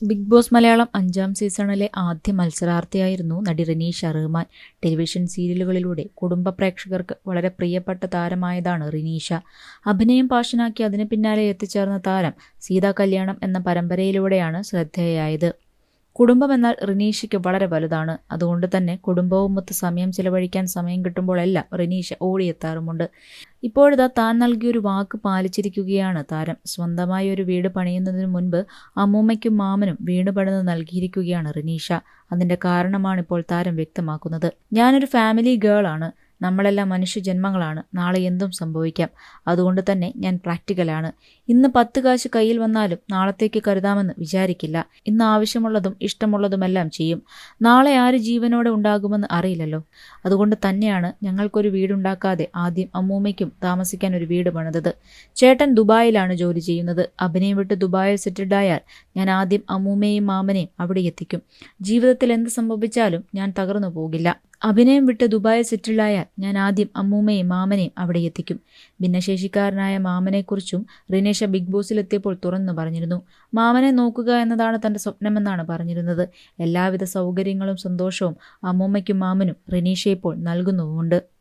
Big boss Malayalam 5ാം സീസണിലെ ആദ്യ മത്സരാർത്ഥിയായിരുന്നു നടി റിനീഷ റഹ്മാൻ. ടെലിവിഷൻ സീരിയലുകളിലൂടെ കുടുംബ പ്രേക്ഷകർക്ക് വളരെ പ്രിയപ്പെട്ട താരമായതാണ് റിനീഷ. അഭിനയം പാഷനാക്കി അതിന് പിന്നാലെ എത്തിച്ചേർന്ന താരം സീതാ കല്യാണം എന്ന പരമ്പരയിലൂടെയാണ് ശ്രദ്ധേയയായത്. കുടുംബമെന്നാൽ റിനീഷയ്ക്ക് വളരെ വലുതാണ്. അതുകൊണ്ട് തന്നെ കുടുംബവുമൊത്ത് സമയം ചിലവഴിക്കാൻ സമയം കിട്ടുമ്പോഴെല്ലാം റിനീഷ ഓടിയെത്താറുമുണ്ട്. ഇപ്പോഴിതാ താൻ നൽകിയൊരു വാക്ക് പാലിച്ചിരിക്കുകയാണ് താരം. സ്വന്തമായി ഒരു വീട് പണിയുന്നതിന് മുൻപ് അമ്മൂമ്മയ്ക്കും മാമനും വീട് പണിത് നൽകിയിരിക്കുകയാണ് റിനീഷ. അതിന്റെ കാരണമാണിപ്പോൾ താരം വ്യക്തമാക്കുന്നത്. ഞാനൊരു ഫാമിലി ഗേൾ ആണ്. നമ്മളെല്ലാം മനുഷ്യജന്മങ്ങളാണ്. നാളെ എന്തും സംഭവിക്കാം. അതുകൊണ്ട് തന്നെ ഞാൻ പ്രാക്ടിക്കലാണ്. ഇന്ന് 10 കാശ് കയ്യിൽ വന്നാലും നാളത്തേക്ക് കരുതാമെന്ന് വിചാരിക്കില്ല. ഇന്ന് ആവശ്യമുള്ളതും ഇഷ്ടമുള്ളതുമെല്ലാം ചെയ്യും. നാളെ ആര് ജീവനോടെ ഉണ്ടാകുമെന്ന് അറിയില്ലല്ലോ. അതുകൊണ്ട് തന്നെയാണ് ഞങ്ങൾക്കൊരു വീടുണ്ടാക്കാതെ ആദ്യം അമ്മൂമ്മയ്ക്കും താമസിക്കാൻ ഒരു വീട് പണിതത്. ചേട്ടൻ ദുബായിലാണ് ജോലി ചെയ്യുന്നത്. അഭിനയം വിട്ട് ദുബായിൽ സെറ്റിൽഡായാൽ ഞാൻ ആദ്യം അമ്മൂമ്മയെയും മാമനെയും അവിടെ എത്തിക്കും. ജീവിതത്തിൽ എന്ത് സംഭവിച്ചാലും ഞാൻ തകർന്നു പോകില്ല. അഭിനയം വിട്ട് ദുബായിൽ സെറ്റിൽഡായാൽ ഞാൻ ആദ്യം അമ്മൂമ്മയെയും മാമനെയും അവിടെ എത്തിക്കും. ഭിന്നശേഷിക്കാരനായ മാമനെക്കുറിച്ചും റിനീഷ ബിഗ് ബോസിലെത്തിയപ്പോൾ തുറന്നു പറഞ്ഞിരുന്നു. മാമനെ നോക്കുക എന്നതാണ് തന്റെ സ്വപ്നമെന്നാണ് പറഞ്ഞിരുന്നത്. എല്ലാവിധ സൗകര്യങ്ങളും സന്തോഷവും അമ്മൂമ്മയ്ക്കും മാമനും റിനീഷ ഇപ്പോൾ നൽകുന്നുമുണ്ട്.